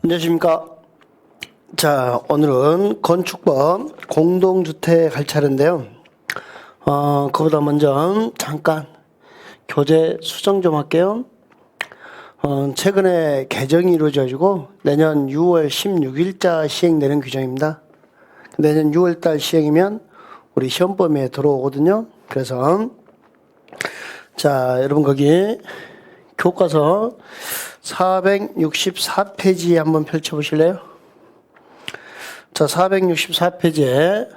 안녕하십니까. 자, 오늘은 건축법 공동주택 할 차례인데요. 그보다 먼저 잠깐 교재 수정 좀 할게요. 최근에 개정이 이루어져가지고 내년 6월 16일자 시행되는 규정입니다. 내년 6월달 시행이면 우리 시험범위에 들어오거든요. 그래서 자, 여러분 거기 교과서 464페이지 한번 펼쳐보실래요? 자, 464페이지에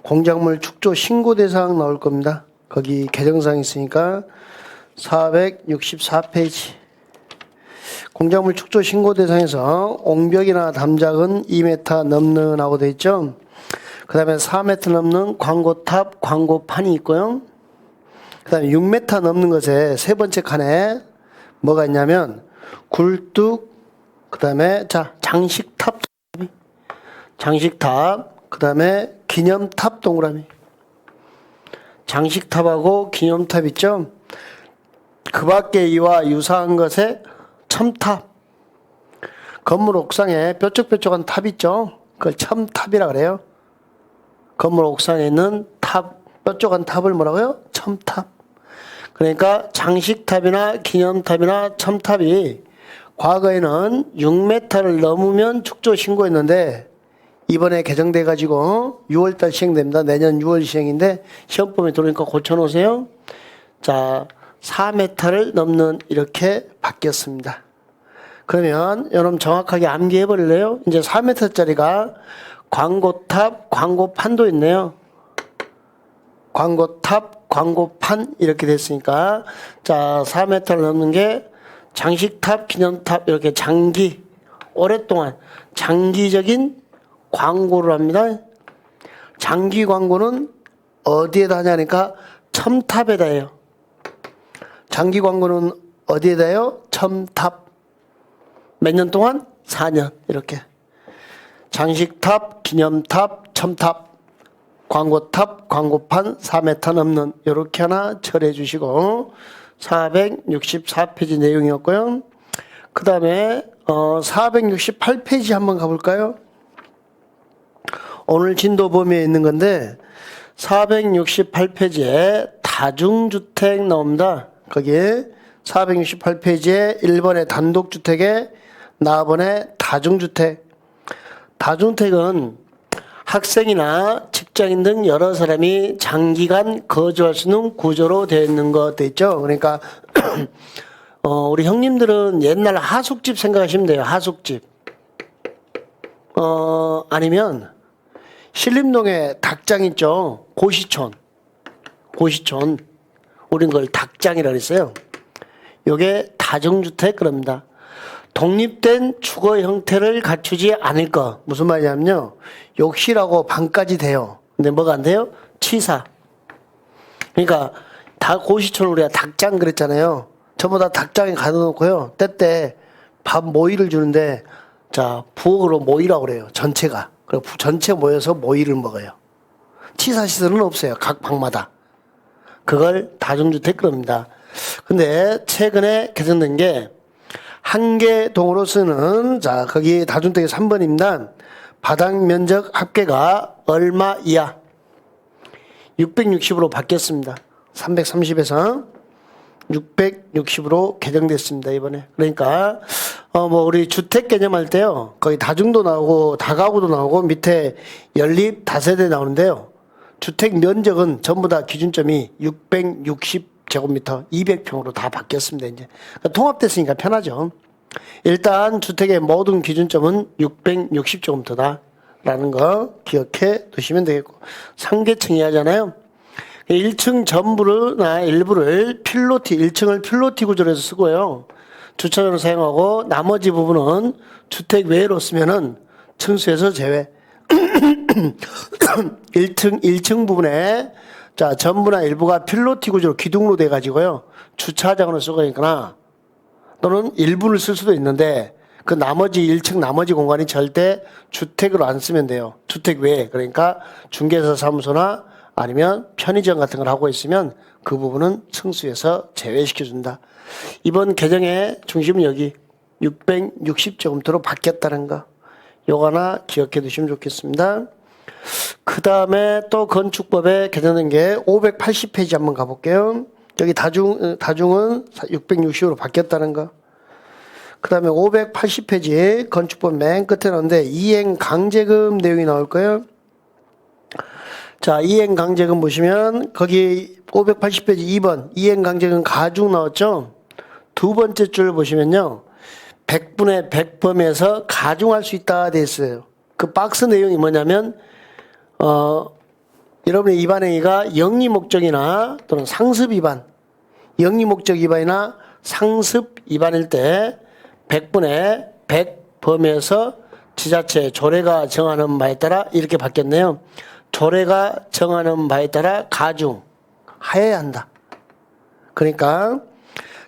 공작물 축조 신고 대상 나올 겁니다. 거기 개정사항 있으니까 464페이지. 공작물 축조 신고 대상에서 옹벽이나 담작은 2m 넘는 하고 되어 있죠. 그 다음에 4m 넘는 광고탑, 광고판이 있고요. 그 다음에 6m 넘는 것에 세 번째 칸에 뭐가 있냐면 굴뚝, 그 다음에 자 장식탑, 그 다음에 기념탑 동그라미. 장식탑하고 기념탑 있죠. 그 밖에 이와 유사한 것에 첨탑, 건물 옥상에 뾰족뾰족한 탑 있죠. 그걸 첨탑이라 그래요. 건물 옥상에 있는 탑, 뾰족한 탑을 뭐라고요? 첨탑. 그러니까 장식탑이나 기념탑이나 첨탑이 과거에는 6m를 넘으면 축조 신고했는데 이번에 개정돼 가지고 6월달 시행됩니다. 내년 6월 시행인데 시험범위 들어오니까 고쳐놓으세요. 자, 4m를 넘는 이렇게 바뀌었습니다. 그러면 여러분 정확하게 암기해 버릴래요? 이제 4m짜리가 광고탑, 광고판도 있네요. 광고탑, 광고판 이렇게 됐으니까 자 4m를 넘는 게 장식탑, 기념탑 이렇게 장기 오랫동안 장기적인 광고를 합니다. 장기 광고는 어디에다 하냐니까 첨탑에다 해요. 장기 광고는 어디에다 해요? 첨탑. 몇 년 동안? 4년 이렇게. 장식탑, 기념탑, 첨탑. 광고탑, 광고판 4m 넘는 이렇게 하나 처리해 주시고 464페이지 내용이었고요. 그 다음에 468페이지 한번 가볼까요? 오늘 진도 범위에 있는 건데 468페이지에 다중주택 나옵니다. 거기에 468페이지에 1번의 단독주택에 나번의 다중주택. 다중주택은 학생이나 직장인 등 여러 사람이 장기간 거주할 수 있는 구조로 되어 있는 것 되어 있죠. 그러니까 우리 형님들은 옛날 하숙집 생각하시면 돼요. 하숙집. 아니면 신림동에 닭장 있죠. 고시촌. 우린 그걸 닭장이라고 그랬어요. 요게 다중주택 그럽니다. 독립된 주거 형태를 갖추지 않을 것. 무슨 말이냐면요. 욕실하고 방까지 돼요. 근데 뭐가 안 돼요? 취사. 그러니까 다 고시촌 우리가 닭장 그랬잖아요. 전부 다 닭장에 가둬놓고요. 때때 밥 모이를 주는데 자 부엌으로 모이라고 그래요. 전체가. 그리고 전체 모여서 모이를 먹어요. 취사 시설은 없어요. 각 방마다. 그걸 다중주택 그럽니다. 근데 최근에 개정된 게 한 개 동으로 쓰는 자 거기 다중주택이 3번입니다. 바닥 면적 합계가 얼마 이하 660으로 바뀌었습니다. 330에서 660으로 개정됐습니다. 이번에. 그러니까 우리 주택 개념할 때요. 거의 다중도 나오고 다가구도 나오고 밑에 연립 다세대 나오는데요. 주택 면적은 전부 다 기준점이 660제곱미터 200평으로 다 바뀌었습니다. 이제 통합됐으니까 편하죠. 일단 주택의 모든 기준점은 660제곱미터다 라는 거 기억해 두시면 되겠고, 상계층이 하잖아요. 1층 전부나 일부를 필로티, 1층을 필로티 구조로 해서 쓰고요. 주차장으로 사용하고 나머지 부분은 주택 외로 쓰면은 층수에서 제외. 1층 부분에 자 전부나 일부가 필로티 구조로 기둥으로 돼 가지고요. 주차장으로 쓰거나 또는 일부를 쓸 수도 있는데 그 나머지 1층 나머지 공간이 절대 주택으로 안 쓰면 돼요. 주택 외에. 그러니까 중개사 사무소나 아니면 편의점 같은 걸 하고 있으면 그 부분은 층수에서 제외시켜준다. 이번 개정의 중심은 여기 660제곱미터로 바뀌었다는 거. 요거 하나 기억해 두시면 좋겠습니다. 그 다음에 또 건축법에 개정된 게 580페이지 한번 가볼게요. 여기 다중은 660으로 바뀌었다는 거. 그 다음에 580페이지 건축법 맨 끝에 나오는데 이행 강제금 내용이 나올 거예요. 자, 이행 강제금 보시면 거기 580페이지 2번 이행 강제금 가중 나왔죠. 두 번째 줄 보시면요. 100분의 100 범위에서 가중할 수 있다 돼 있어요. 그 박스 내용이 뭐냐면 여러분의 위반 행위가 영리 목적이나 또는 상습 위반, 영리 목적 위반이나 상습 위반일 때 100분의 100 범위에서 지자체 조례가 정하는 바에 따라 이렇게 바뀌었네요. 조례가 정하는 바에 따라 가중하여야 한다. 그러니까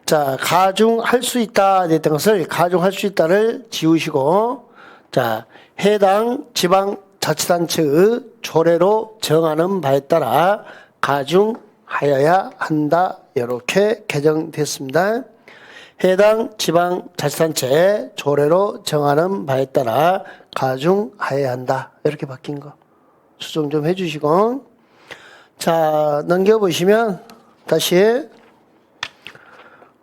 자, 가중할 수 있다 됐던 것을 가중할 수 있다를 지우시고 자, 해당 지방자치단체의 조례로 정하는 바에 따라 가중하여야 한다. 이렇게 개정됐습니다. 해당 지방자치단체 조례로 정하는 바에 따라 가중하여야 한다. 이렇게 바뀐 거 수정 좀 해주시고 자, 넘겨보시면 다시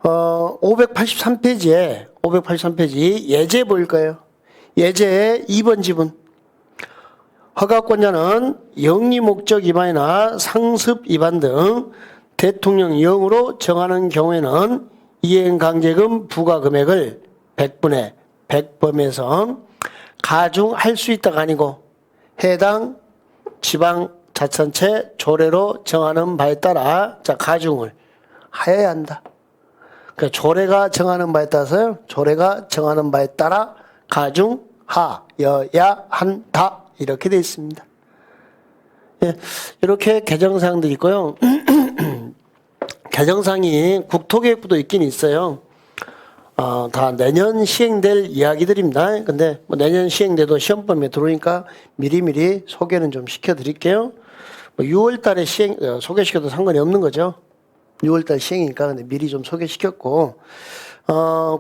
583페이지 예제 보일 거예요. 예제의 2번 지분. 허가권자는 영리 목적 위반이나 상습 위반 등 대통령령으로 정하는 경우에는 이행강제금 부과 금액을 100분의 100 범위에서 가중할 수 있다가 아니고 해당 지방자치단체 조례로 정하는 바에 따라 자, 가중을 하여야 한다. 그러니까 조례가 정하는 바에 따라서요. 조례가 정하는 바에 따라 가중하여야 한다. 이렇게 되어 있습니다. 예, 이렇게 개정사항들이 있고요. 개정사항이 국토계획부도 있긴 있어요. 다 내년 시행될 이야기들입니다. 근데 뭐 내년 시행돼도 시험범위에 들어오니까 미리미리 소개는 좀 시켜드릴게요. 뭐 6월 달에 소개시켜도 상관이 없는 거죠. 6월달 시행이니까 근데 미리 좀 소개시켰고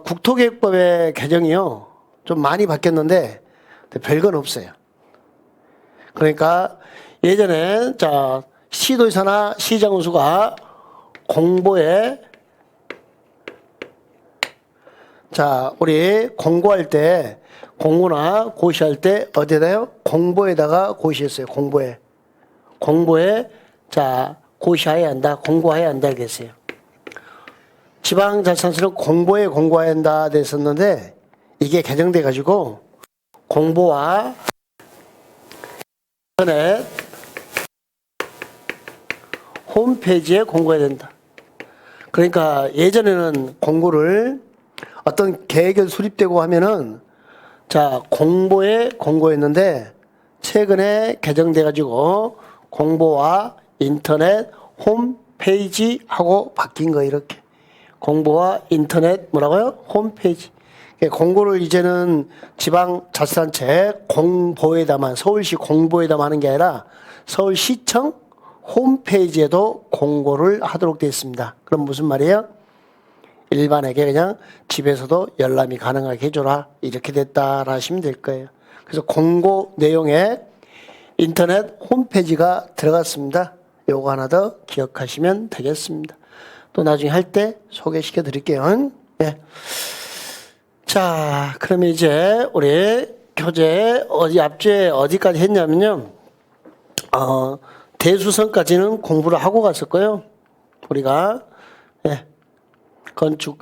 국토계획법의 개정이요 좀 많이 바뀌었는데 별건 없어요. 그러니까 예전에 자 시도지사나 시장군수가 공보에 자 우리 공고할 때 공고나 고시할 때 어디다요? 공보에다가 고시했어요. 공보에 자 고시해야 한다, 공고해야 한다 그랬어요. 지방자치단체는 공보에 공고해야 한다 됐었는데 이게 개정돼 가지고 공보와 인터넷 홈페이지에 공고해야 된다. 그러니까 예전에는 공고를 어떤 계획이 수립되고 하면은 자 공보에 공고했는데 최근에 개정돼 가지고 공보와 인터넷 홈페이지하고 바뀐 거 이렇게 공보와 인터넷 뭐라고요? 홈페이지. 공고를 이제는 지방자치단체 공보에다만 서울시 공보에다만 하는 게 아니라 서울시청 홈페이지에도 공고를 하도록 되어 있습니다. 그럼 무슨 말이에요? 일반에게 그냥 집에서도 열람이 가능하게 해줘라 이렇게 됐다라 하시면 될 거예요. 그래서 공고 내용에 인터넷 홈페이지가 들어갔습니다. 요거 하나 더 기억하시면 되겠습니다. 또 나중에 할 때 소개시켜 드릴게요. 네. 자, 그러면 이제 우리 교재 앞주에 어디까지 했냐면요. 대수선까지는 공부를 하고 갔었고요. 우리가 네. 건축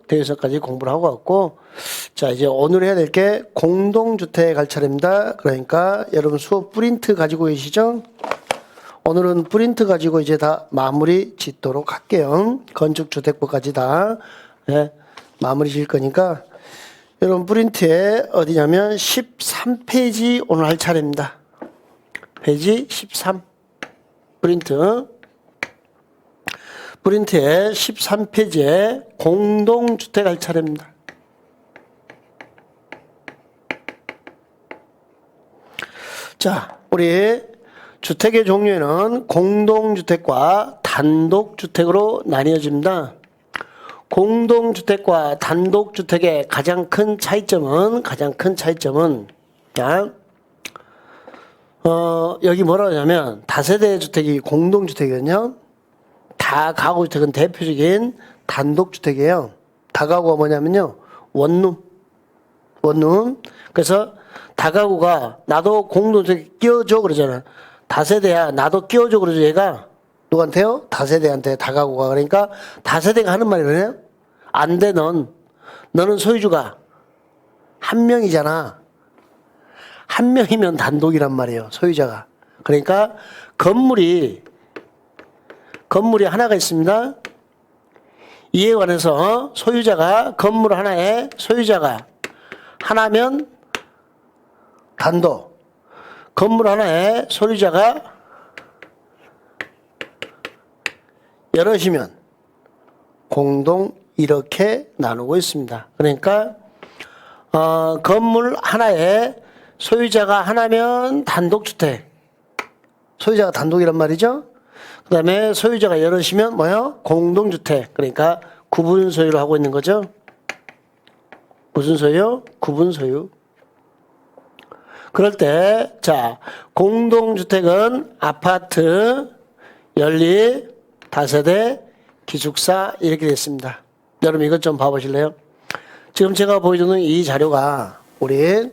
대수선까지 공부를 하고 갔고 자 이제 오늘 해야 될 게 공동주택 갈 차례입니다. 그러니까 여러분 수업 프린트 가지고 계시죠? 오늘은 프린트 가지고 이제 다 마무리 짓도록 할게요. 건축주택부까지 다 네, 마무리 질 거니까 여러분 프린트에 어디냐면 13페이지 오늘 할 차례입니다. 페이지 13 프린트에 13페이지에 공동주택 할 차례입니다. 자, 우리 주택의 종류에는 공동주택과 단독주택으로 나뉘어집니다. 공동주택과 단독주택의 가장 큰 차이점은, 자, 여기 뭐라고 하냐면, 다세대 주택이 공동주택이거든요. 다가구주택은 대표적인 단독주택이에요. 다가구가 뭐냐면요, 원룸. 그래서 다가구가 나도 공동주택 끼워줘 그러잖아. 다세대야 나도 끼워줘 그러죠. 얘가 누구한테요? 다세대한테 다가구가. 그러니까 다세대가 하는 말이 그래요. 안 돼. 너는 소유주가 한 명이잖아. 한 명이면 단독이란 말이에요. 소유자가. 그러니까 건물이 하나가 있습니다. 이에 관해서 소유자가 건물 하나에 소유자가 하나면 단독, 건물 하나에 소유자가 여럿이면 공동, 이렇게 나누고 있습니다. 그러니까 건물 하나에 소유자가 하나면 단독주택, 소유자가 단독이란 말이죠. 그 다음에 소유자가 여럿이면 뭐요? 공동주택. 그러니까 구분 소유를 하고 있는 거죠. 무슨 소유? 구분 소유. 그럴 때, 자, 공동주택은 아파트, 연립, 다세대, 기숙사 이렇게 됐습니다. 여러분 이것 좀 봐보실래요? 지금 제가 보여주는 이 자료가 우리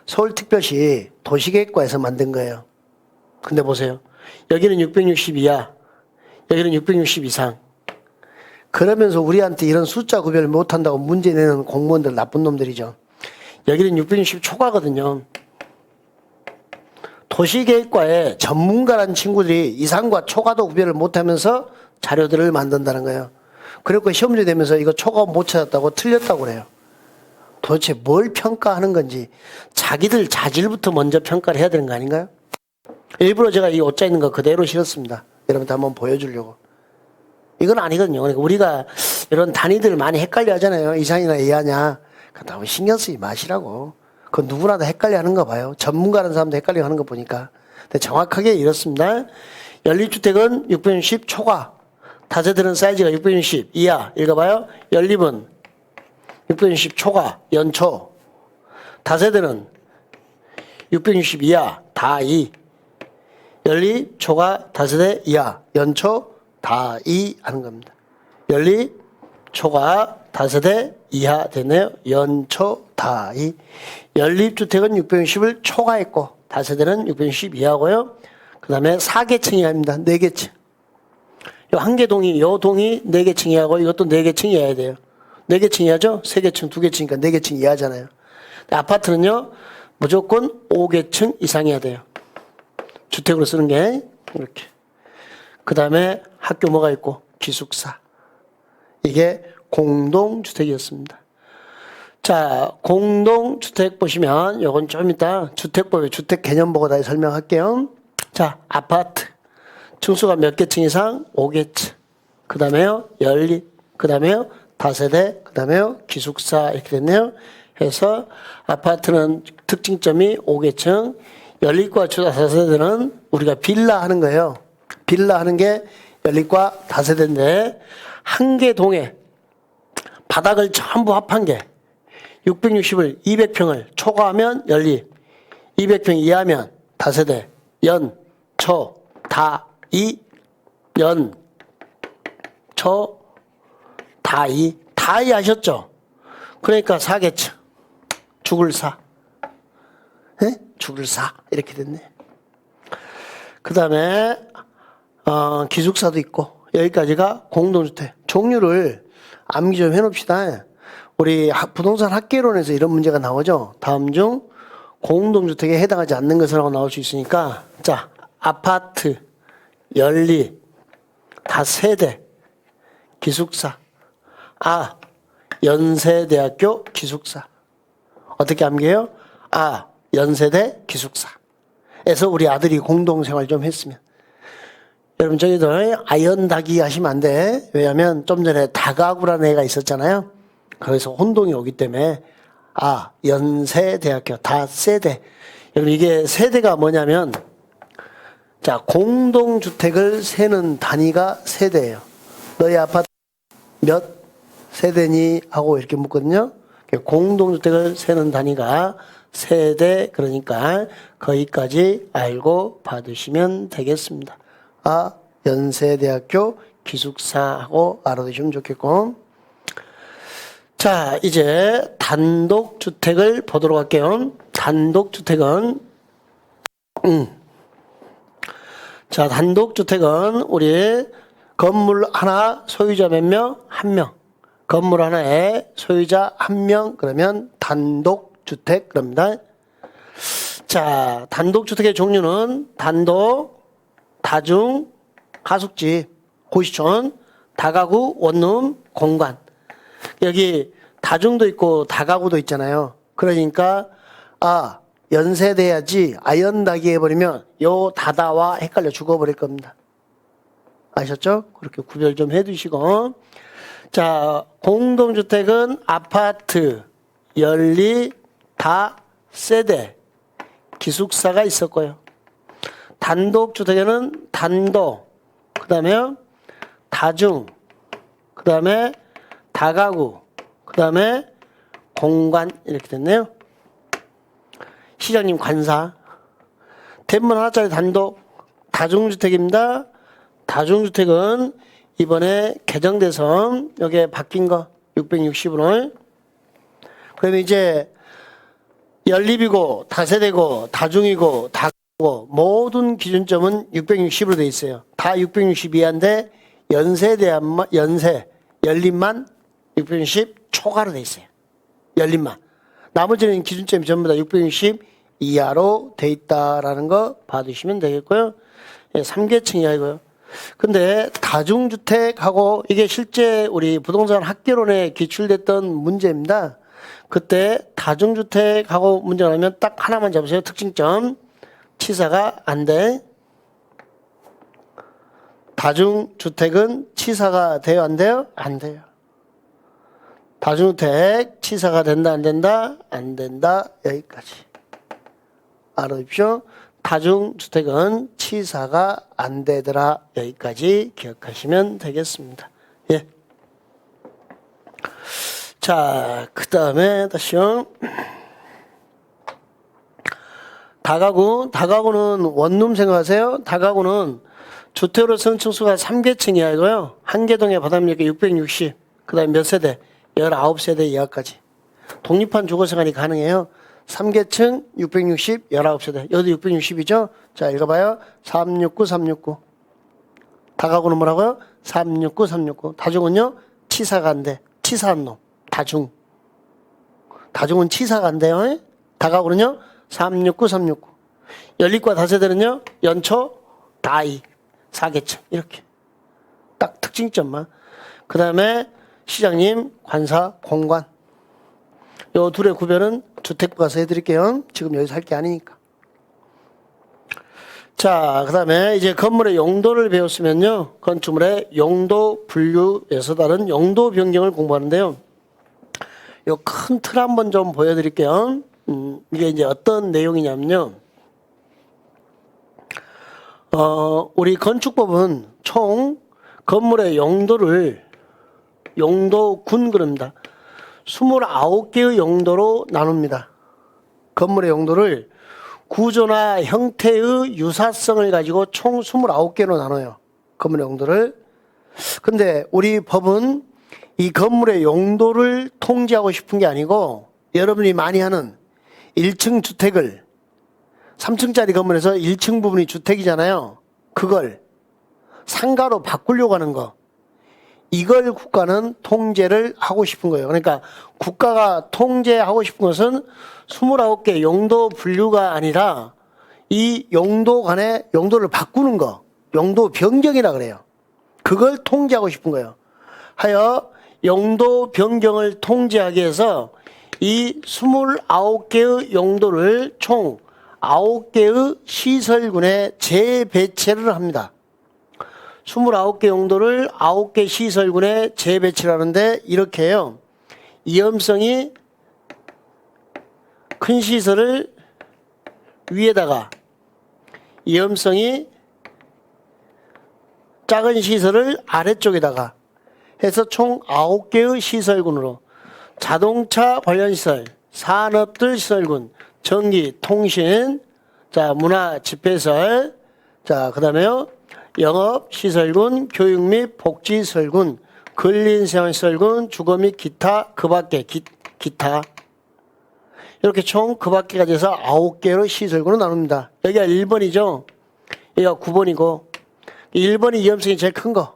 서울특별시 도시계획과에서 만든 거예요. 근데 보세요. 여기는 660 이하, 여기는 660 이상. 그러면서 우리한테 이런 숫자 구별을 못한다고 문제 내는 공무원들 나쁜 놈들이죠. 여기는 660 초과거든요. 도시계획과의 전문가라는 친구들이 이상과 초과도 구별을 못하면서 자료들을 만든다는 거예요. 그리고 시험지 되면서 이거 초과 못 찾았다고 틀렸다고 그래요. 도대체 뭘 평가하는 건지 자기들 자질부터 먼저 평가를 해야 되는 거 아닌가요? 일부러 제가 이 옷자 있는 거 그대로 실었습니다. 여러분들 한번 보여주려고. 이건 아니거든요. 그러니까 우리가 이런 단위들 많이 헷갈려 하잖아요. 이상이나 이하냐. 그거 너무 신경 쓰지 마시라고. 그건 누구나 다 헷갈려 하는 거 봐요. 전문가라는 사람도 헷갈려 하는 거 보니까. 근데 정확하게 이렇습니다. 연립주택은 660 초과. 다세대는 사이즈가 660 이하. 읽어봐요. 연립은 660 초과. 연초. 다세대는 660 이하. 다이. 연립, 초과, 다세대, 이하. 연초, 다이 하는 겁니다. 연립, 초과, 다세대, 이하 됐네요. 연초, 다이. 연립주택은 660을 초과했고 다세대는 660 이하고요. 그 다음에 4계층 이하입니다. 4계층. 요 한 개 동이, 요 동이 4계층 이하고 이것도 4계층 이하야 돼요. 4계층 이하죠? 3계층, 2계층이니까 4계층 이하잖아요. 아파트는요, 무조건 5계층 이상이어야 돼요. 주택으로 쓰는 게, 이렇게. 그 다음에 학교 뭐가 있고, 기숙사. 이게 공동주택이었습니다. 자, 공동주택 보시면, 요건 좀 이따 주택법의 주택 개념 보고 다시 설명할게요. 자, 아파트. 층수가 몇 개층 이상? 5개층. 그 다음에요, 연립. 그 다음에요, 다세대. 그 다음에요, 기숙사. 이렇게 됐네요. 해서 아파트는 특징점이 5개층. 연립과 다세대는 우리가 빌라 하는 거예요. 빌라 하는 게 연립과 다세대인데, 한 개 동에 바닥을 전부 합한 게 660을 200평을 초과하면 연립, 200평 이하면 다세대, 연, 초, 다, 이, 연, 초, 다, 이 하셨죠? 그러니까 4계층. 죽을 사. 네? 죽을 사. 이렇게 됐네. 그 다음에, 기숙사도 있고, 여기까지가 공동주택. 종류를 암기 좀 해놓읍시다. 우리 부동산 학계론에서 이런 문제가 나오죠. 다음 중 공동주택에 해당하지 않는 것을 하고 나올 수 있으니까, 자, 아파트, 연립, 다세대, 기숙사. 연세대학교 기숙사. 어떻게 암기해요? 연세대 기숙사에서 우리 아들이 공동생활 좀 했으면. 여러분, 저희들 아연다기 하시면 안 돼. 왜냐하면 좀 전에 다가구라는 애가 있었잖아요. 거기서 혼동이 오기 때문에, 연세대학교, 다세대. 여러분, 이게 세대가 뭐냐면, 자, 공동주택을 세는 단위가 세대예요. 너희 아파트 몇 세대니 하고 이렇게 묻거든요. 공동주택을 세는 단위가 세대, 그러니까 거기까지 알고 받으시면 되겠습니다. 아, 연세대학교 기숙사하고 알아두시면 좋겠고. 자, 이제 단독주택을 보도록 할게요. 단독주택은 자, 단독주택은 우리 건물 하나 소유자 몇 명? 한 명. 건물 하나에 소유자 한 명, 그러면 단독주택 그럽니다. 자, 단독주택의 종류는 단독, 다중, 하숙집, 고시촌, 다가구, 원룸, 공간. 여기 다중도 있고 다가구도 있잖아요. 그러니까 아, 연세돼야지 아연다기 해버리면 요 다다와 헷갈려 죽어버릴 겁니다. 아셨죠? 그렇게 구별 좀 해두시고. 자, 공동주택은 아파트, 연리, 다세대, 기숙사가 있었고요. 단독주택에는 단독, 그 다음에 다중, 그 다음에 다가구, 그 다음에 공간 이렇게 됐네요. 시장님 관사. 대문 하나짜리 단독, 다중주택입니다. 다중주택은 이번에 개정돼서 여기에 바뀐 거 660으로. 그러면 이제 연립이고 다세대고 다중이고 다가구고 모든 기준점은 660으로 돼 있어요. 다 660 이하인데 연립만 660 초과로 돼 있어요. 연립만. 나머지는 기준점이 전부 다 660 이하로 돼 있다라는 거 봐두시면 되겠고요. 3계층 이하이고요. 근데 다중주택하고 이게 실제 우리 부동산 학개론에 기출됐던 문제입니다. 그때 다중주택하고 문제가 나면 딱 하나만 잡으세요. 특징점. 치사가 안 돼. 다중주택은 치사가 돼요? 안 돼요? 안 돼요. 다중주택 치사가 된다? 안 된다? 안 된다. 여기까지. 알아두십시오. 다중주택은 치사가 안 되더라. 여기까지 기억하시면 되겠습니다. 예. 자, 그 다음에 다시요. 다가구. 다가구는 원룸 생각하세요. 다가구는 주택으로 선층수가 3계층 이하이고요. 한계동의 바닥면积 660. 그 다음에 몇 세대? 19세대 이하까지. 독립한 주거생활이 가능해요. 3계층 660 19세대. 여기도 660이죠. 자, 읽어봐요. 369 369. 다가구는 뭐라고요? 369 369. 다중은요? 치사가 안 돼. 치사한 놈. 다중. 다중은 치사가 안 돼요. 다가구는요? 369 369. 연립과 다세대는요? 연초 다이 4계층. 이렇게. 딱 특징점만. 그 다음에 시장님 관사 공간. 요 둘의 구별은 주택부 가서 해드릴게요. 지금 여기서 할 게 아니니까. 자, 그 다음에 이제 건물의 용도를 배웠으면요. 건축물의 용도 분류에서 다른 용도 변경을 공부하는데요. 요 큰 틀 한번 좀 보여드릴게요. 이게 이제 어떤 내용이냐면요. 우리 건축법은 총 건물의 용도를 용도군 그럽니다. 29개의 용도로 나눕니다. 건물의 용도를 구조나 형태의 유사성을 가지고 총 29개로 나눠요. 건물의 용도를. 근데 우리 법은 이 건물의 용도를 통제하고 싶은 게 아니고 여러분이 많이 하는 1층 주택을 3층짜리 건물에서 1층 부분이 주택이잖아요. 그걸 상가로 바꾸려고 하는 거. 이걸 국가는 통제를 하고 싶은 거예요. 그러니까 국가가 통제하고 싶은 것은 29개 용도 분류가 아니라 이 용도 간의 용도를 바꾸는 거. 용도 변경이라 그래요. 그걸 통제하고 싶은 거예요. 하여 용도 변경을 통제하기 위해서 이 29개의 용도를 총 9개의 시설군에 재배치를 합니다. 29개 용도를 9개 시설군에 재배치를 하는데 이렇게 해요. 위험성이 큰 시설을 위에다가 위험성이 작은 시설을 아래쪽에다가 해서 총 9개의 시설군으로 자동차 관련 시설, 산업들 시설군, 전기, 통신, 자, 문화, 집회시설, 자, 그 다음에요, 영업, 시설군, 교육 및 복지 시설군, 근린생활 시설군, 주거 및 기타, 그 밖에, 기타. 이렇게 총 그 밖에까지 해서 9개로 시설군으로 나눕니다. 여기가 1번이죠. 여기가 9번이고, 1번이 위험성이 제일 큰 거.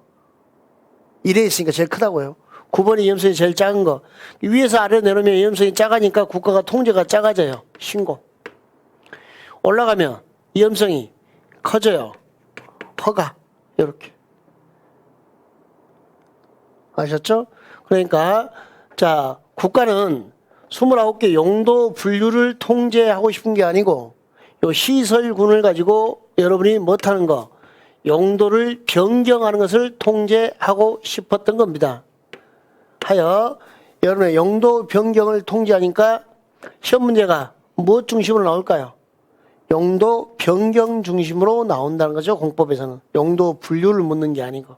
1에 있으니까 제일 크다고요. 9번이 위험성이 제일 작은 거. 위에서 아래로 내려오면 위험성이 작으니까 국가가 통제가 작아져요. 신고. 올라가면 위험성이 커져요. 허가. 이렇게. 아셨죠? 그러니까 자, 국가는 29개 용도 분류를 통제하고 싶은 게 아니고 요 시설군을 가지고 여러분이 못하는 거 용도를 변경하는 것을 통제하고 싶었던 겁니다. 하여 여러분의 용도 변경을 통제하니까 시험 문제가 무엇 중심으로 나올까요? 용도 변경 중심으로 나온다는 거죠. 공법에서는. 용도 분류를 묻는 게 아니고.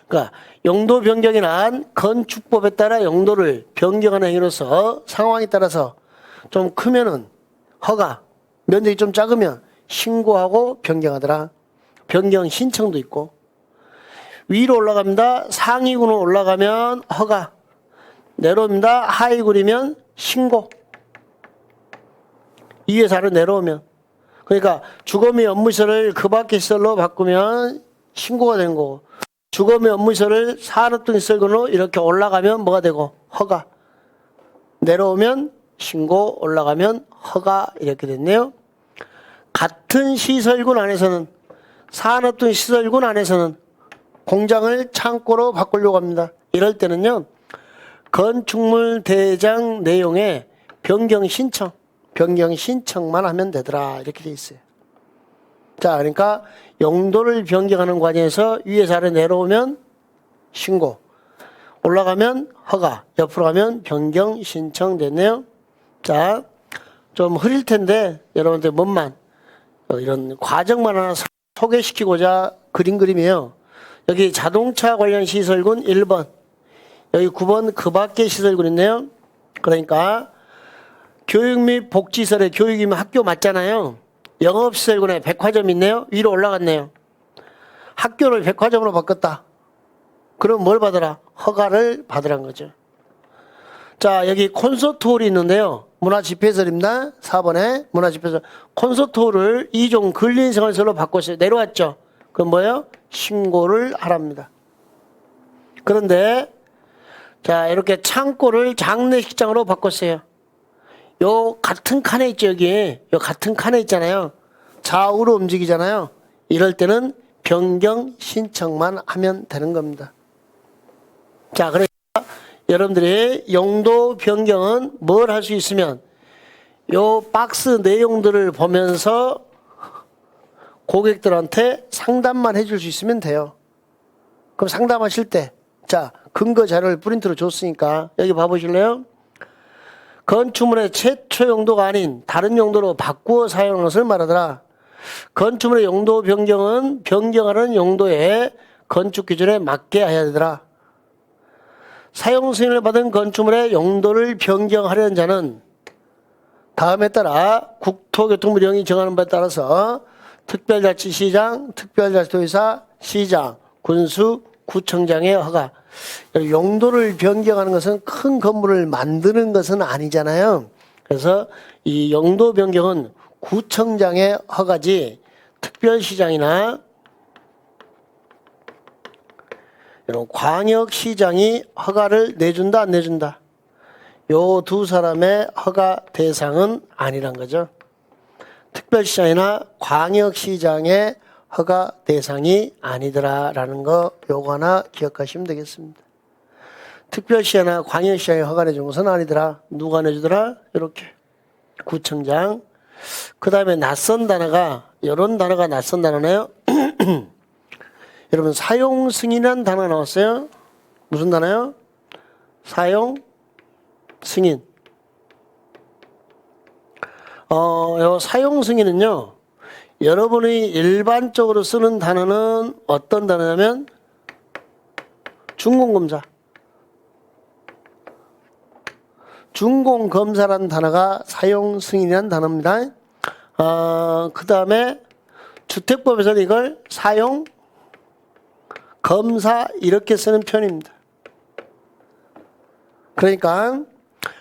그러니까 용도 변경이란 건축법에 따라 용도를 변경하는 행위로서 상황에 따라서 좀 크면은 허가, 면적이 좀 작으면 신고하고 변경하더라. 변경 신청도 있고. 위로 올라갑니다. 상위군으로 올라가면 허가. 내려옵니다. 하위군이면 신고. 2에서 아래로 내려오면. 그러니까 주거 및 업무시설을 그 밖의 시설로 바꾸면 신고가 되는 거고, 주거 및 업무시설을 산업 등 시설군으로 이렇게 올라가면 뭐가 되고 허가. 내려오면 신고, 올라가면 허가. 이렇게 됐네요. 같은 시설군 안에서는, 산업 등 시설군 안에서는 공장을 창고로 바꾸려고 합니다. 이럴 때는요, 건축물 대장 내용에 변경 신청만 하면 되더라. 이렇게 돼 있어요. 자, 그러니까 용도를 변경하는 과정에서 위에서 아래 내려오면 신고, 올라가면 허가, 옆으로 가면 변경 신청 됐네요. 자, 좀 흐릴 텐데 여러분들 몸만 이런 과정만 하나 소개시키고자 그린 그림이에요. 여기 자동차 관련 시설군 1번, 여기 9번 그 밖의 시설군 있네요. 그러니까 교육 및 복지시설에 교육이면 학교 맞잖아요. 영업시설군에 백화점 있네요. 위로 올라갔네요. 학교를 백화점으로 바꿨다. 그럼 뭘 받으라? 허가를 받으란 거죠. 자, 여기 콘서트홀이 있는데요. 문화집회시설입니다. 4번에 문화집회시설. 콘서트홀을 2종 근린생활시설로 바꿨어요. 내려왔죠. 그럼 뭐예요? 신고를 하랍니다. 그런데 자, 이렇게 창고를 장례식장으로 바꿨어요. 요 같은 칸에 있죠. 여기 요 같은 칸에 있잖아요. 좌우로 움직이잖아요. 이럴 때는 변경 신청만 하면 되는 겁니다. 자, 그러니까 여러분들이 용도 변경은 뭘 할 수 있으면 요 박스 내용들을 보면서 고객들한테 상담만 해줄 수 있으면 돼요. 그럼 상담하실 때, 자, 근거 자료를 프린트로 줬으니까 여기 봐보실래요? 건축물의 최초 용도가 아닌 다른 용도로 바꾸어 사용하는 것을 말하더라. 건축물의 용도 변경은 변경하는 용도의 건축 기준에 맞게 해야 되더라. 사용 승인을 받은 건축물의 용도를 변경하려는 자는 다음에 따라 국토교통부령이 정하는 바에 따라서 특별자치시장, 특별자치도지사, 시장, 군수, 구청장의 허가. 용도를 변경하는 것은 큰 건물을 만드는 것은 아니잖아요. 그래서 이 용도 변경은 구청장의 허가지 특별시장이나 이런 광역시장이 허가를 내준다 안 내준다. 요 두 사람의 허가 대상은 아니란 거죠. 특별시장이나 광역시장의 허가 대상이 아니더라라는 거 요거 하나 기억하시면 되겠습니다. 특별시나 광역시장에 허가 내준 것은 아니더라. 누가 내주더라? 이렇게 구청장. 그 다음에 낯선 단어가 이런 단어가 낯선 단어네요. 여러분 사용 승인이라는 단어가 나왔어요. 무슨 단어요? 사용 승인. 요 사용 승인은요. 여러분이 일반적으로 쓰는 단어는 어떤 단어냐면 준공검사. 준공검사라는 단어가 사용 승인이라는 단어입니다. 그 다음에 주택법에서는 이걸 사용 검사 이렇게 쓰는 편입니다. 그러니까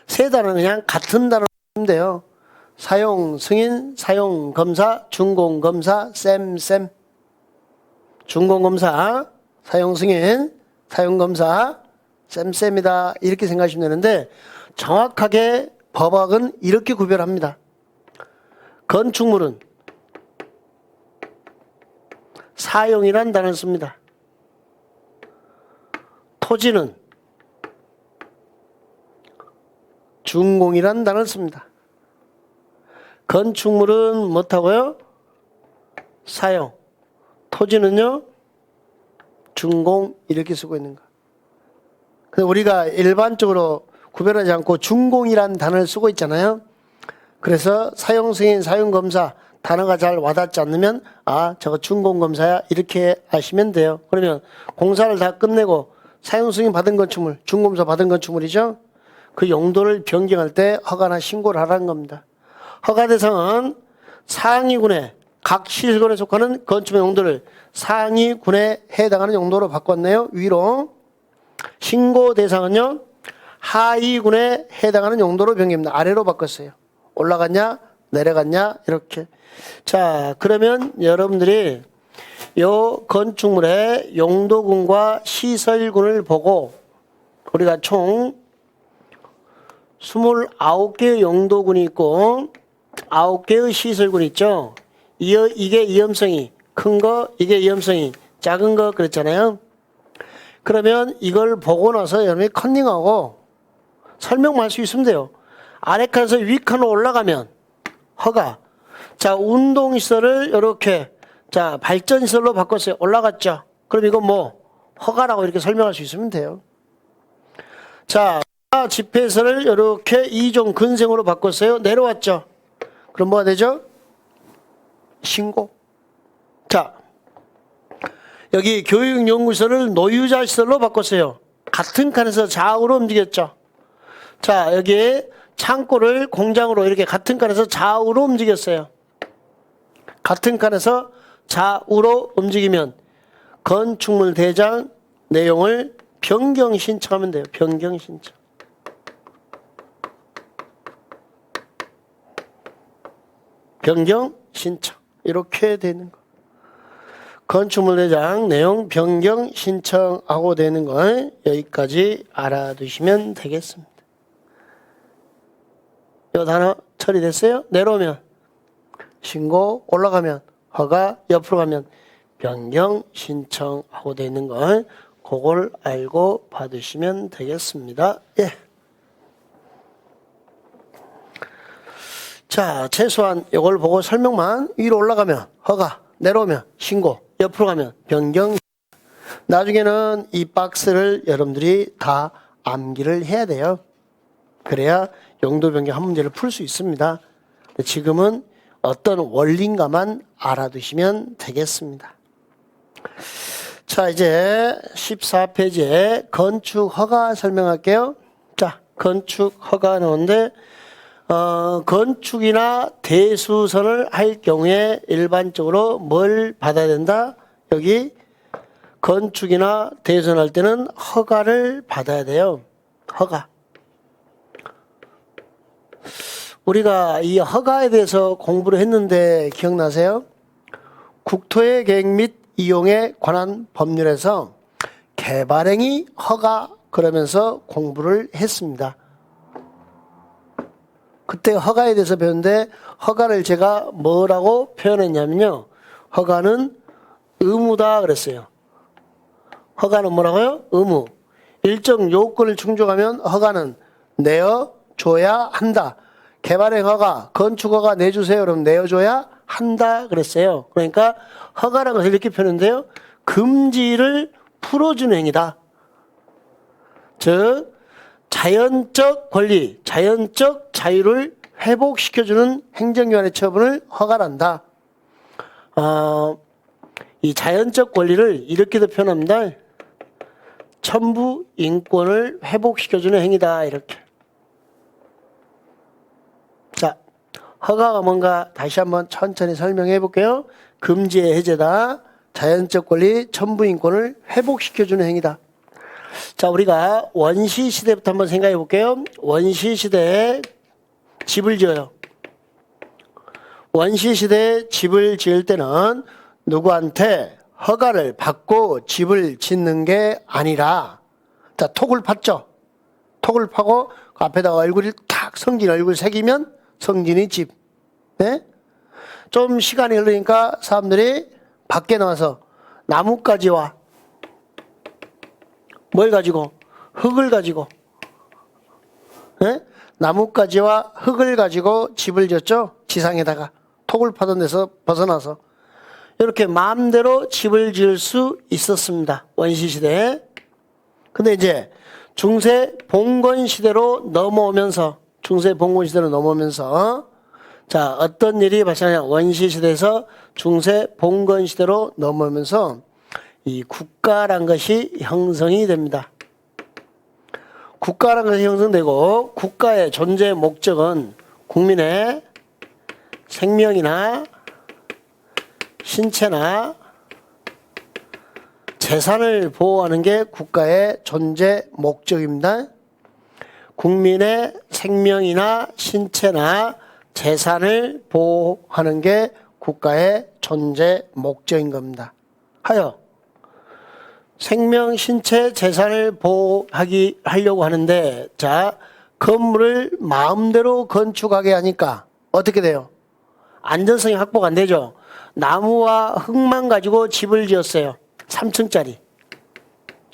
세 단어는 그냥 같은 단어로 쓰면 돼요. 사용 승인, 사용 검사, 준공 검사, 쌤. 준공 검사, 사용 승인, 사용 검사, 쌤이다. 이렇게 생각하시면 되는데 정확하게 법학은 이렇게 구별합니다. 건축물은 사용이란 단어를 씁니다. 토지는 준공이란 단어를 씁니다. 건축물은 뭐다고요? 사용. 토지는요? 준공 이렇게 쓰고 있는 거. 근데 우리가 일반적으로 구별하지 않고 준공이라는 단어를 쓰고 있잖아요. 그래서 사용 승인, 사용 검사 단어가 잘 와닿지 않으면 저거 준공 검사야 이렇게 아시면 돼요. 그러면 공사를 다 끝내고 사용 승인 받은 건축물, 준공검사 받은 건축물이죠. 그 용도를 변경할 때 허가나 신고를 하라는 겁니다. 허가 대상은 상위군의 각 시설에 속하는 건축물 용도를 상위군에 해당하는 용도로 바꿨네요. 위로. 신고 대상은요. 하위군에 해당하는 용도로 변경합니다. 아래로 바꿨어요. 올라갔냐 내려갔냐 이렇게. 자, 그러면 여러분들이 요 건축물의 용도군과 시설군을 보고 우리가 총 29개의 용도군이 있고 9개의 시설군이 있죠. 이게 위험성이 큰 거, 이게 위험성이 작은 거 그랬잖아요. 그러면 이걸 보고 나서 여러분이 컨닝하고 설명만 할 수 있으면 돼요. 아래 칸에서 위 칸으로 올라가면 허가. 자, 운동시설을 이렇게 자 발전시설로 바꿨어요. 올라갔죠. 그럼 이건 뭐 허가라고 이렇게 설명할 수 있으면 돼요. 자, 집회시설을 이렇게 2종 근생으로 바꿨어요. 내려왔죠. 그럼 뭐가 되죠? 신고. 자, 여기 교육연구시설을 노유자시설로 바꿨어요. 같은 칸에서 좌우로 움직였죠. 자, 여기 창고를 공장으로 이렇게 같은 칸에서 좌우로 움직였어요. 같은 칸에서 좌우로 움직이면 건축물 대장 내용을 변경 신청하면 돼요. 변경 신청. 변경 신청. 이렇게 되는 거. 건축물 대장 내용 변경 신청하고 되는 걸 여기까지 알아두시면 되겠습니다. 이 단어 처리됐어요? 내려오면 신고, 올라가면 허가, 옆으로 가면 변경 신청하고 되는 걸 그걸 알고 받으시면 되겠습니다. 예. 자, 최소한 이걸 보고 설명만 위로 올라가면 허가, 내려오면 신고, 옆으로 가면 변경. 나중에는 이 박스를 여러분들이 다 암기를 해야 돼요. 그래야 용도 변경 한 문제를 풀 수 있습니다. 지금은 어떤 원리인가만 알아두시면 되겠습니다. 자, 이제 14페이지에 건축 허가 설명할게요. 자, 건축 허가 나오는데 건축이나 대수선을 할 경우에 일반적으로 뭘 받아야 된다? 여기 건축이나 대수선 할 때는 허가를 받아야 돼요. 허가. 우리가 이 허가에 대해서 공부를 했는데 기억나세요? 국토의 계획 및 이용에 관한 법률에서 개발행위 허가 그러면서 공부를 했습니다. 그때 허가에 대해서 배웠는데 허가를 제가 뭐라고 표현했냐면요. 허가는 의무다 그랬어요. 허가는 뭐라고요? 의무. 일정 요건을 충족하면 허가는 내어줘야 한다. 개발행 허가, 건축 허가 내주세요. 그럼 내어줘야 한다 그랬어요. 그러니까 허가라고 해서 이렇게 표현했는데요. 금지를 풀어주는 행위다. 즉 자연적 권리, 자연적 자유를 회복시켜주는 행정기관의 처분을 허가란다. 이 자연적 권리를 이렇게도 표현합니다. 천부 인권을 회복시켜주는 행위다. 이렇게. 자, 허가가 뭔가 다시 한번 천천히 설명해 볼게요. 금지의 해제다. 자연적 권리, 천부 인권을 회복시켜주는 행위다. 자, 우리가 원시 시대부터 한번 생각해 볼게요. 원시 시대에 집을 지어요. 원시 시대에 집을 지을 때는 누구한테 허가를 받고 집을 짓는 게 아니라, 자, 톡을 팠죠. 톡을 파고 그 앞에다가 얼굴이 탁 성진 얼굴 새기면 성진이 집. 네? 좀 시간이 흐르니까 사람들이 밖에 나와서 나뭇가지와 뭘 가지고? 흙을 가지고. 네? 나뭇가지와 흙을 가지고 집을 지었죠. 지상에다가 톡을 파던 데서 벗어나서 이렇게 마음대로 집을 지을 수 있었습니다. 원시시대에. 근데 이제 중세 봉건 시대로 넘어오면서 자, 어떤 일이 발생하냐. 원시시대에서 중세 봉건 시대로 넘어오면서 이 국가란 것이 형성이 됩니다. 국가란 것이 형성되고 국가의 존재 목적은 국민의 생명이나 신체나 재산을 보호하는 게 국가의 존재 목적입니다. 국민의 생명이나 신체나 재산을 보호하는 게 국가의 존재 목적인 겁니다. 하여 생명, 신체, 재산을 보호하려고 하는데, 자, 건물을 마음대로 건축하게 하니까 어떻게 돼요? 안전성이 확보가 안 되죠. 나무와 흙만 가지고 집을 지었어요. 3층짜리.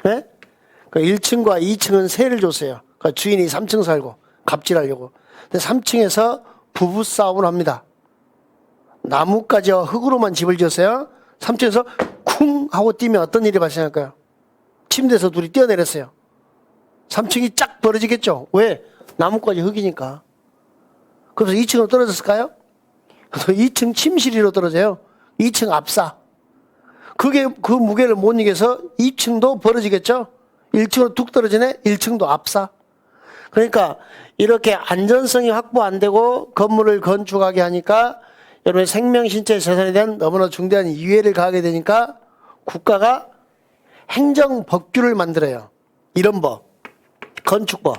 네? 그 1층과 2층은 세를 줬어요. 그 주인이 3층 살고 갑질하려고. 근데 3층에서 부부싸움을 합니다. 나뭇가지와 흙으로만 집을 지었어요. 3층에서 쿵 하고 뛰면 어떤 일이 발생할까요? 침대에서 둘이 뛰어내렸어요. 3층이 쫙 벌어지겠죠. 왜? 나뭇가지 흙이니까. 그래서 2층으로 떨어졌을까요? 그래서 2층 침실 위로 떨어져요. 2층 압사. 그게 그 무게를 못 이겨서 2층도 벌어지겠죠. 1층으로 뚝 떨어지네. 1층도 압사. 그러니까 이렇게 안전성이 확보 안 되고 건물을 건축하게 하니까 여러분의 생명, 신체, 재산에 대한 너무나 중대한 이해를 가하게 되니까 국가가 행정법규를 만들어요. 이런 법, 건축법.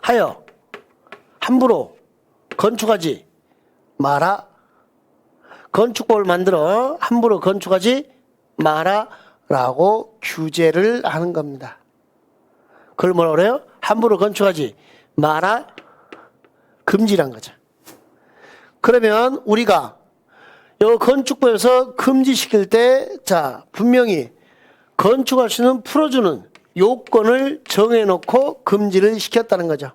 하여 함부로 건축하지 마라. 건축법을 만들어 함부로 건축하지 마라 라고 규제를 하는 겁니다. 그걸 뭐라 그래요? 함부로 건축하지 마라. 금지란 거죠. 그러면 우리가 이 건축법에서 금지시킬 때, 자, 분명히 건축할 수 있는 풀어주는 요건을 정해놓고 금지를 시켰다는 거죠.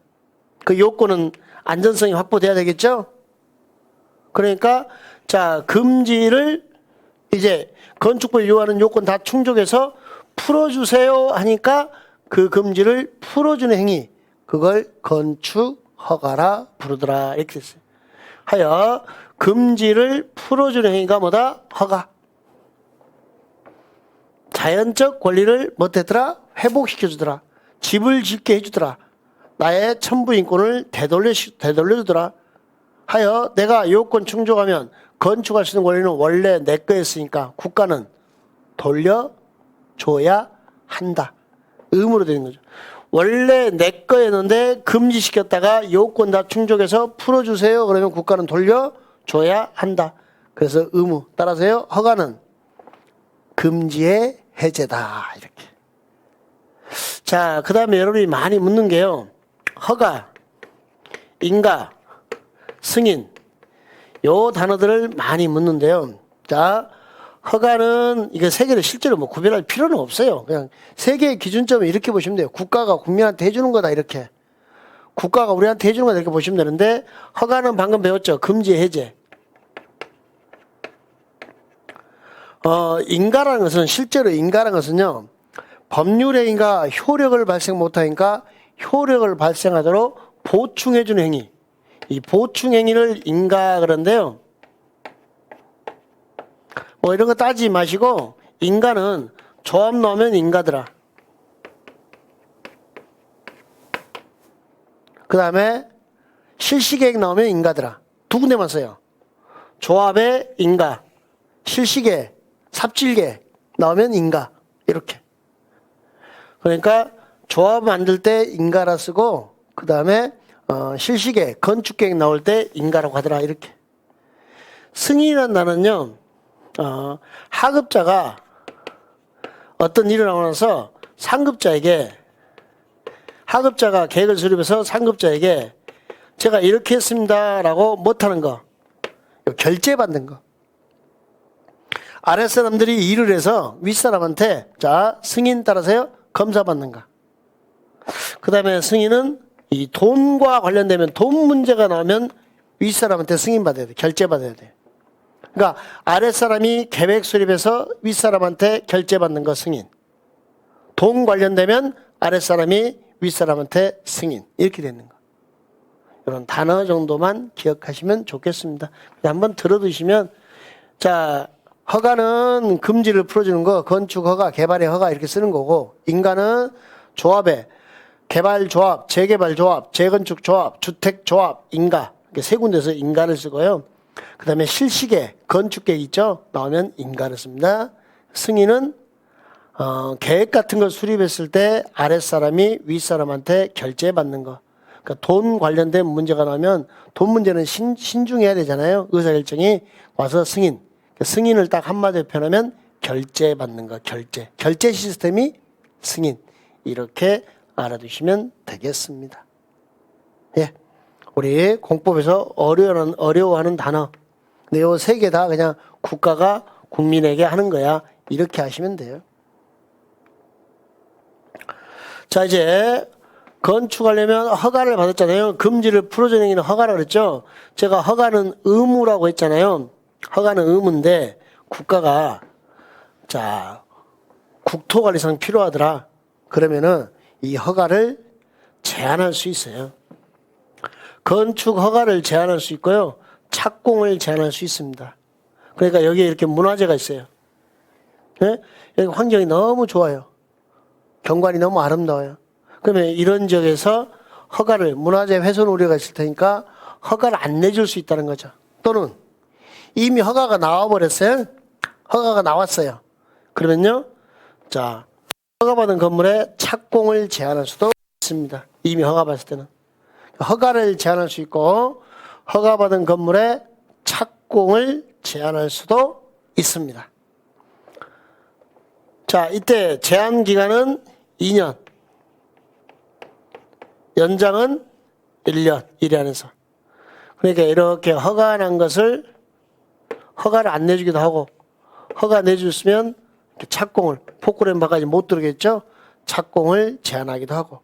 그 요건은 안전성이 확보돼야 되겠죠? 그러니까, 자, 금지를 이제 건축법이 요구하는 요건 다 충족해서 풀어주세요 하니까 그 금지를 풀어주는 행위, 그걸 건축 허가라 부르더라. 이렇게 됐어요. 하여 금지를 풀어주는 행위가 뭐다? 허가. 자연적 권리를 못했더라? 회복시켜주더라. 집을 짓게 해주더라. 나의 천부인권을 되돌려주더라. 하여 내가 요건 충족하면 건축할 수 있는 권리는 원래 내 거였으니까 국가는 돌려줘야 한다. 의무로 되는 거죠. 원래 내 거였는데 금지시켰다가 요건 다 충족해서 풀어주세요. 그러면 국가는 돌려줘야 한다. 그래서 의무. 따라서요. 허가는 금지의 해제다. 이렇게. 자, 그 다음에 여러분이 많이 묻는 게요. 허가, 인가, 승인. 요 단어들을 많이 묻는데요. 자, 허가는 이거 세 개를 실제로 뭐 구별할 필요는 없어요. 그냥 세 개의 기준점을 이렇게 보시면 돼요. 국가가 국민한테 해주는 거다 이렇게. 국가가 우리한테 해주는 거다 이렇게 보시면 되는데 허가는 방금 배웠죠. 금지 해제. 인가라는 것은 실제로 인가라는 것은요. 법률의 인가 효력을 발생 못하니까 효력을 발생하도록 보충해주는 행위. 이 보충 행위를 인가 그런데요. 뭐 이런 거 따지지 마시고 인가는 조합 넣으면 인가더라. 그 다음에 실시계획 나오면 인가더라. 두 군데만 써요. 조합에 인가, 실시계획, 삽질계획 나오면 인가. 이렇게. 그러니까 조합 만들 때 인가라 쓰고 그 다음에 실시계획, 건축계획 나올 때 인가라고 하더라. 이렇게. 승인이라는 단어는요. 하급자가 어떤 일을 하고 나서 상급자에게 하급자가 계획을 수립해서 상급자에게 제가 이렇게 했습니다라고 못하는 거, 결제받는 거. 아랫사람들이 일을 해서 윗사람한테 자 승인 따라서요 검사받는 거. 그 다음에 승인은 이 돈과 관련되면 돈 문제가 나오면 윗사람한테 승인받아야 돼. 결제받아야 돼. 그러니까 아랫사람이 계획 수립해서 윗사람한테 결제받는 거 승인. 돈 관련되면 아랫사람이 윗사람한테 승인. 이렇게 되는 거. 이런 단어 정도만 기억하시면 좋겠습니다. 한번 들어두시면 자 허가는 금지를 풀어주는 거, 건축 허가, 개발의 허가 이렇게 쓰는 거고, 인가는 조합에 개발 조합, 재개발 조합, 재건축 조합, 주택 조합, 인가 이렇게 세 군데서 인가를 쓰고요. 그 다음에 실시계, 건축계획 있죠? 나오면 인가를 씁니다. 승인은 계획 같은 걸 수립했을 때 아랫사람이 윗사람한테 결제받는 거. 그러니까 돈 관련된 문제가 나면 돈 문제는 신중해야 되잖아요. 의사결정이 와서 승인. 승인을 딱 한마디로 표현하면 결제받는 거, 결제. 결제 시스템이 승인. 이렇게 알아두시면 되겠습니다. 예. 우리 공법에서 어려워하는 단어. 근데 요 세 개 다 그냥 국가가 국민에게 하는 거야. 이렇게 하시면 돼요. 자, 이제 건축하려면 허가를 받았잖아요. 금지를 풀어주는 허가라고 그랬죠. 제가 허가는 의무라고 했잖아요. 허가는 의무인데 국가가 자 국토관리상 필요하더라. 그러면은 이 허가를 제한할 수 있어요. 건축 허가를 제한할 수 있고요. 착공을 제한할 수 있습니다. 그러니까 여기에 이렇게 문화재가 있어요. 네? 여기 환경이 너무 좋아요. 경관이 너무 아름다워요. 그러면 이런 지역에서 허가를 문화재 훼손 우려가 있을 테니까 허가를 안 내줄 수 있다는 거죠. 또는 이미 허가가 나와버렸어요. 허가가 나왔어요. 그러면요. 자, 허가받은 건물에 착공을 제한할 수도 있습니다. 이미 허가받았을 때는. 허가를 제한할 수 있고 허가받은 건물에 착공을 제한할 수도 있습니다. 자, 이때 제한 기간은 2년. 연장은 1년. 1회 안에서. 그러니까 이렇게 허가 난 것을 허가를 안 내주기도 하고 허가 내줬으면 착공을 포크레인바까지 못 들어오겠죠. 착공을 제한하기도 하고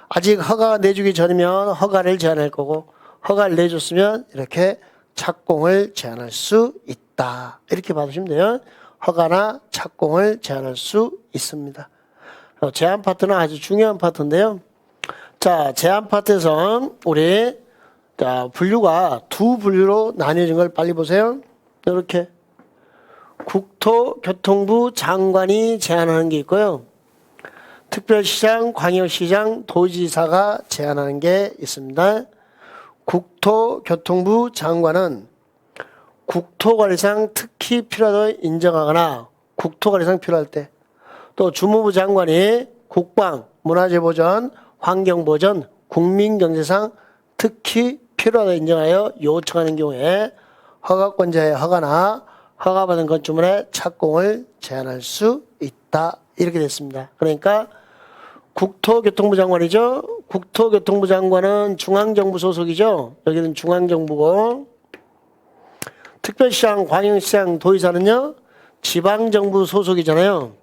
아직 허가가 내주기 전이면 허가를 제한할 거고 허가를 내줬으면 이렇게 착공을 제한할 수 있다. 이렇게 봐주시면 돼요. 허가나 착공을 제한할 수 있습니다. 제한 파트는 아주 중요한 파트인데요. 자, 제한 파트에서 우리 자 분류가 두 분류로 나뉘어진 걸 빨리 보세요. 이렇게 국토교통부 장관이 제한하는 게 있고요. 특별시장, 광역시장, 도지사가 제한하는 게 있습니다. 국토교통부 장관은 국토관리상 특히 필요하다고 인정하거나 국토관리상 필요할 때, 또 주무부 장관이 국방, 문화재보전, 환경보전, 국민경제상 특히 필요하다고 인정하여 요청하는 경우에 허가권자의 허가나 허가받은 건축물의 착공을 제한할 수 있다. 이렇게 됐습니다. 그러니까 국토교통부 장관이죠. 국토교통부 장관은 중앙정부 소속이죠. 여기는 중앙정부고 특별시장, 광역시장, 도지사는요 지방정부 소속이잖아요.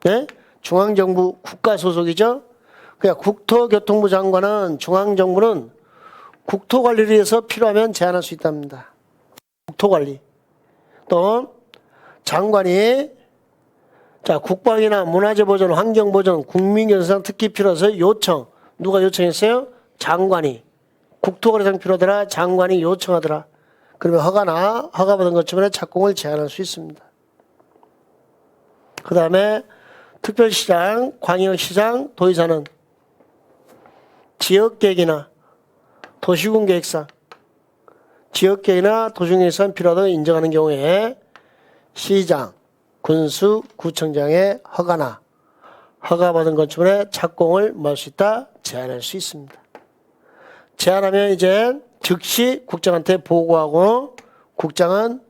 네? 중앙정부 국가 소속이죠. 그러니까 국토교통부 장관은 중앙정부는 국토관리를 위해서 필요하면 제한할 수 있답니다. 국토관리. 또 장관이 자 국방이나 문화재보전, 환경보전, 국민경제상 특히 필요해서 요청. 누가 요청했어요? 장관이. 국토관리상 필요하더라. 장관이 요청하더라. 그러면 허가나 허가받은 것쯤에 착공을 제한할 수 있습니다. 그 다음에 특별시장, 광역시장, 도지사는 지역계획이나 도시군 계획상, 지역계획이나 도시계획상 필요하다고 인정하는 경우에 시장, 군수, 구청장의 허가나 허가받은 건축물의 착공을 뭐 할 수 있다? 제한할 수 있습니다. 제한하면 이제 즉시 국장한테 보고하고 국장은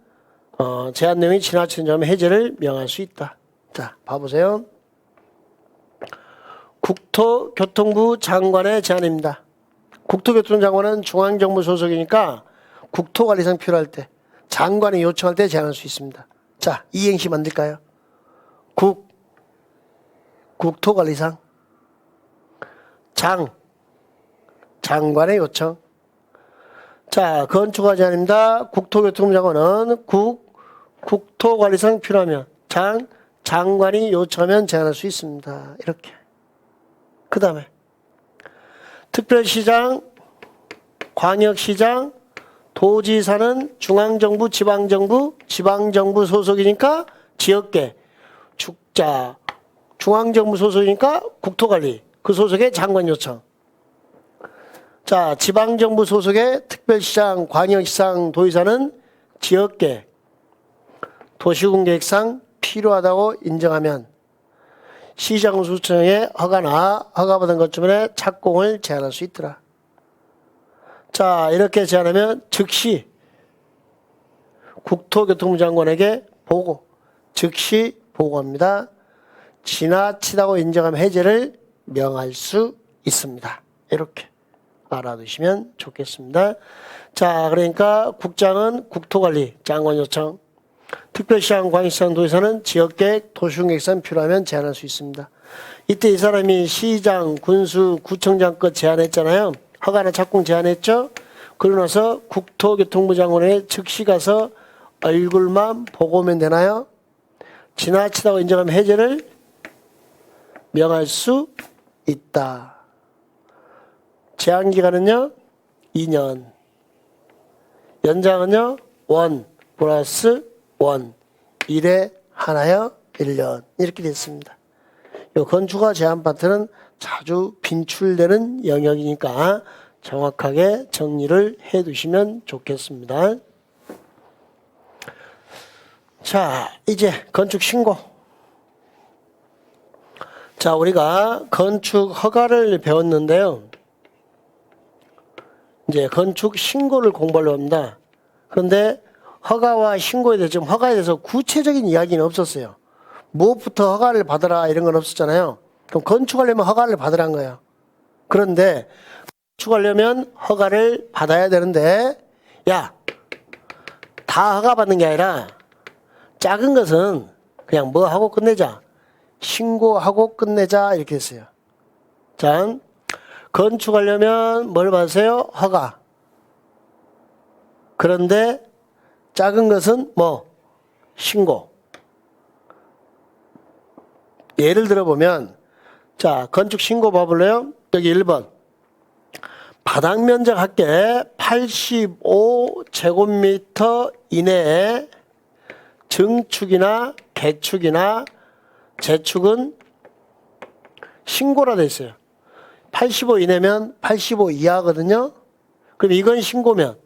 제한 내용이 지나친 점 해제를 명할 수 있다. 자, 봐보세요. 국토교통부 장관의 제안입니다. 국토교통부 장관은 중앙정부 소속이니까 국토관리상 필요할 때, 장관이 요청할 때 제안할 수 있습니다. 자, 이행시 만들까요? 국토관리상, 장관의 요청. 자, 건축가 제안입니다. 국토교통부 장관은 국토관리상 필요하면, 장관이 요청하면 제안할 수 있습니다. 이렇게. 그 다음에 특별시장, 광역시장, 도지사는 중앙정부, 지방정부 소속이니까 지역계, 중앙정부 소속이니까 국토관리, 그 소속의 장관 요청. 자, 지방정부 소속의 특별시장, 광역시장, 도지사는 지역계, 도시군계획상 필요하다고 인정하면 시장수청의 허가나 허가받은 건축물의 착공을 제한할 수 있더라. 자, 이렇게 제한하면 즉시 국토교통부 장관에게 즉시 보고합니다. 지나치다고 인정하면 해제를 명할 수 있습니다. 이렇게 알아두시면 좋겠습니다. 자, 그러니까 국장은 국토관리 장관 요청, 특별시장, 광역시장, 도지사는 지역계획, 도시계획상 필요하면 제한할 수 있습니다. 이때 이 사람이 시장, 군수, 구청장 것 제안했잖아요. 허가나 착공 제안했죠. 그러고 나서 국토교통부 장관에 즉시 가서 얼굴만 보고 오면 되나요? 지나치다고 인정하면 해제를 명할 수 있다. 제한기간은요 2년, 연장은요 1 플러스 1, 1에 하나요 1년. 이렇게 됐습니다. 이 건축허가 제한 파트는 자주 빈출되는 영역이니까 정확하게 정리를 해 두시면 좋겠습니다. 자, 이제 건축 신고. 자, 우리가 건축 허가를 배웠는데요. 이제 건축 신고를 공부하려고 합니다. 그런데 허가와 신고에 대해서, 지금 허가에 대해서 구체적인 이야기는 없었어요. 무엇부터 허가를 받으라 이런 건 없었잖아요. 그럼 건축하려면 허가를 받으란 거예요. 그런데 건축하려면 허가를 받아야 되는데, 야, 다 허가 받는 게 아니라 작은 것은 그냥 뭐 하고 끝내자. 신고하고 끝내자. 이렇게 했어요. 자, 건축하려면 뭘 받으세요? 허가. 그런데 작은 것은 뭐? 신고. 예를 들어보면, 자, 건축 신고 봐볼래요? 여기 1번. 바닥 면적 합계 85제곱미터 이내에 증축이나 개축이나 재축은 신고라 돼 있어요. 85 이내면 85 이하거든요. 그럼 이건 신고면,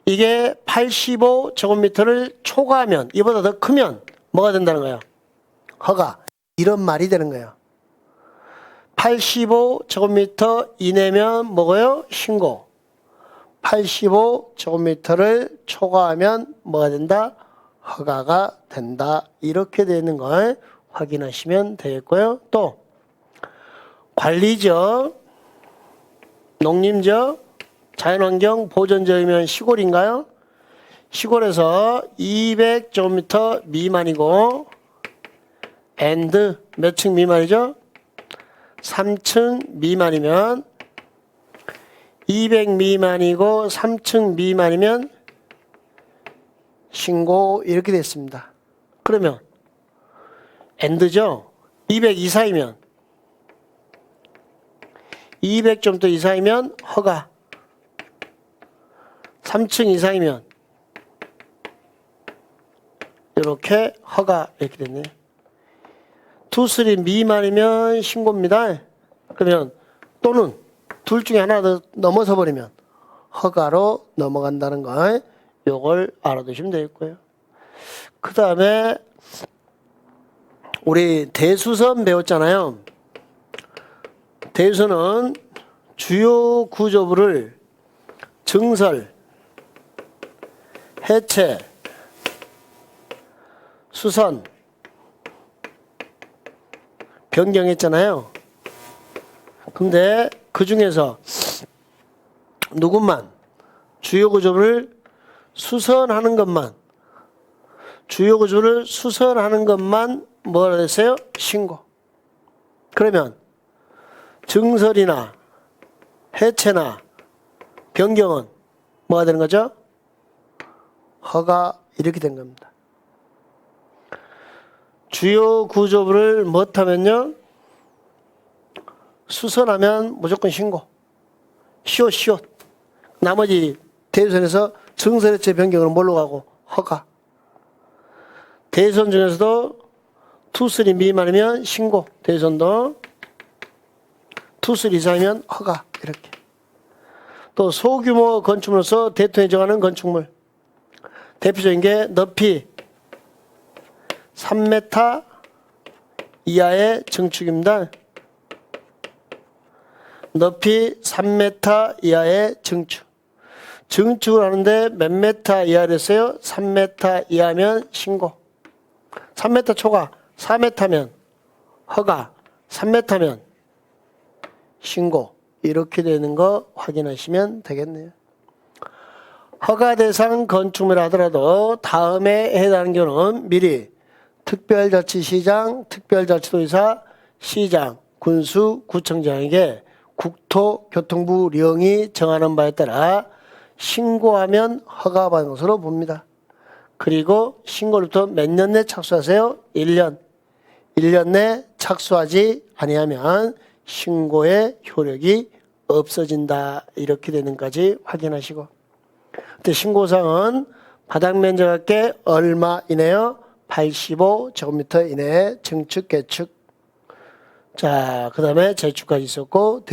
이게 85제곱미터를 초과하면, 이보다 더 크면 뭐가 된다는 거예요? 허가. 이런 말이 되는 거예요. 85제곱미터 이내면 뭐고요? 신고. 85제곱미터를 초과하면 뭐가 된다? 허가가 된다. 이렇게 되어 있는 걸 확인하시면 되겠고요. 또 관리지역, 농림지역, 자연환경 보존지역이면 시골인가요? 시골에서 200제곱미터 미만이고 and 몇 층 미만이죠? 3층 미만이면, 200 미만이고 3층 미만이면 신고. 이렇게 됐습니다. 그러면 and죠? 200 이상이면, 200좀 이상이면 허가. 3층 이상이면 이렇게 허가. 이렇게 됐네요. 2, 3 미만이면 신고입니다. 그러면 또는 둘 중에 하나 더 넘어서 버리면 허가로 넘어간다는 거, 요걸 알아두시면 되겠고요. 그 다음에 우리 대수선 배웠잖아요. 대수는 주요 구조부를 증설, 해체, 수선, 변경했잖아요. 근데 그 중에서 누구만 주요 구조를 수선하는 것만, 주요 구조를 수선하는 것만 뭐라 했어요? 신고. 그러면 증설이나 해체나 변경은 뭐가 되는 거죠? 허가. 이렇게 된 겁니다. 주요 구조부를 못하면요, 수선하면 무조건 신고. 시옷. 나머지 대수선에서 증설, 해체, 변경은 뭘로 가고? 허가. 대수선 중에서도 투쓰리 미만이면 신고. 대수선도 투쓰리 이상이면 허가. 이렇게. 또 소규모 건축물로서 대통령이 정하는 건축물. 대표적인 게 높이 3m 이하의 증축입니다. 높이 3m 이하의 증축. 증축을 하는데 몇 m 이하를 했어요? 3m 이하면 신고. 3m 초과, 4m면 허가, 3m면 신고. 이렇게 되는 거 확인하시면 되겠네요. 허가 대상 건축물이라 하더라도 다음에 해당하는 경우는 미리 특별자치시장, 특별자치도지사, 시장, 군수, 구청장에게 국토교통부 령이 정하는 바에 따라 신고하면 허가받은 것으로 봅니다. 그리고 신고로부터 몇 년 내 착수하세요? 1년. 1년 내 착수하지 아니하면 신고의 효력이 없어진다. 이렇게 되는 까지 확인하시고. 그때 신고사항은 바닥 면적합계 얼마 이내요? 85제곱미터 이내에 증축, 개축. 자, 그 다음에 재축까지 있었고,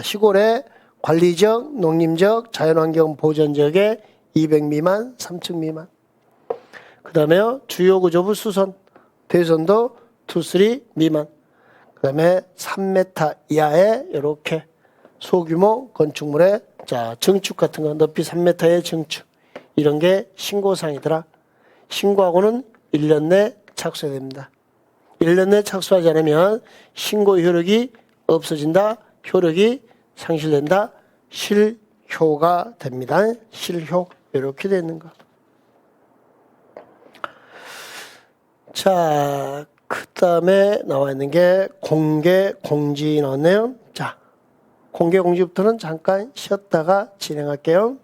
시골의 관리적, 농림적, 자연환경 보전지역에 200 미만, 3층 미만. 그 다음에 주요 구조부 수선, 대선도 2, 3 미만. 그 다음에 3m 이하의 이렇게 소규모 건축물의 자, 증축 같은 거, 높이 3m의 증축. 이런 게 신고사항이더라. 신고하고는 1년 내 착수해야 됩니다. 1년 내 착수하지 않으면 신고 효력이 없어진다. 효력이 상실된다. 실효가 됩니다. 실효. 이렇게 되는 거. 자, 그 다음에 나와 있는 게 공개 공지 나왔네요. 자, 공개 공지부터는 잠깐 쉬었다가 진행할게요.